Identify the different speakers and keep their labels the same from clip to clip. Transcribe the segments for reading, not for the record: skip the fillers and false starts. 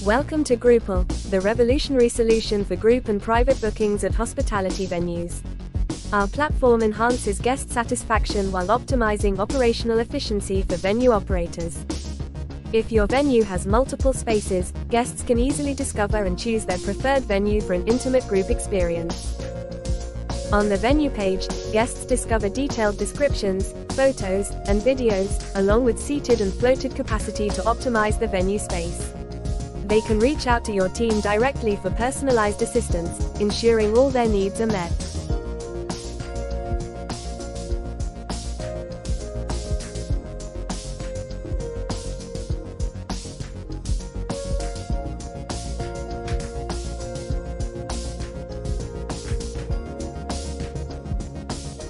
Speaker 1: Welcome to Grouple, the revolutionary solution for group and private bookings at hospitality venues. Our platform enhances guest satisfaction while optimizing operational efficiency for venue operators. If your venue has multiple spaces, guests can easily discover and choose their preferred venue for an intimate group experience. On the venue page, guests discover detailed descriptions, photos, and videos, along with seated and floated capacity to optimize the venue space. They can reach out to your team directly for personalized assistance, ensuring all their needs are met.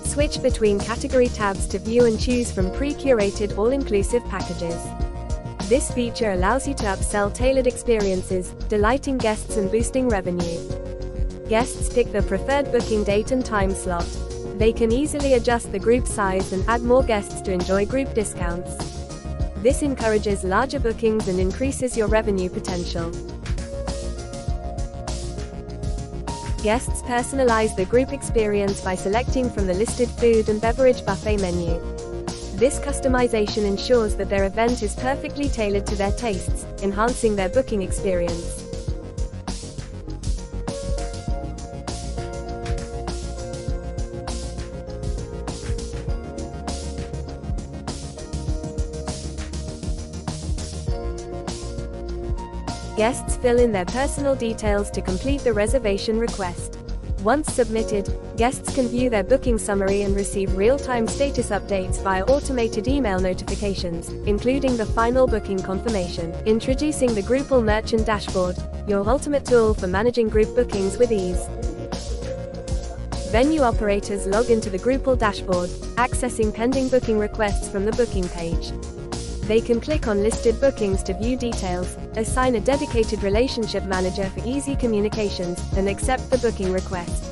Speaker 1: Switch between category tabs to view and choose from pre-curated all-inclusive packages. This feature allows you to upsell tailored experiences, delighting guests and boosting revenue. Guests pick their preferred booking date and time slot. They can easily adjust the group size and add more guests to enjoy group discounts. This encourages larger bookings and increases your revenue potential. Guests personalize the group experience by selecting from the listed food and beverage buffet menu. This customization ensures that their event is perfectly tailored to their tastes, enhancing their booking experience. Guests fill in their personal details to complete the reservation request. Once submitted, guests can view their booking summary and receive real-time status updates via automated email notifications, including the final booking confirmation. Introducing the Grouple Merchant Dashboard, your ultimate tool for managing group bookings with ease. Venue operators log into the Grouple dashboard, accessing pending booking requests from the booking page. They can click on listed bookings to view details, assign a dedicated relationship manager for easy communications, and accept the booking request.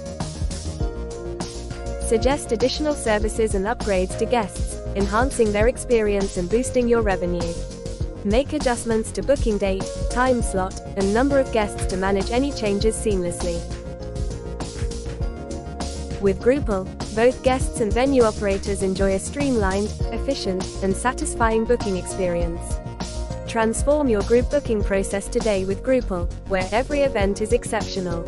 Speaker 1: Suggest additional services and upgrades to guests, enhancing their experience and boosting your revenue. Make adjustments to booking date, time slot, and number of guests to manage any changes seamlessly. With Grouple, both guests and venue operators enjoy a streamlined, efficient, and satisfying booking experience. Transform your group booking process today with Grouple, where every event is exceptional.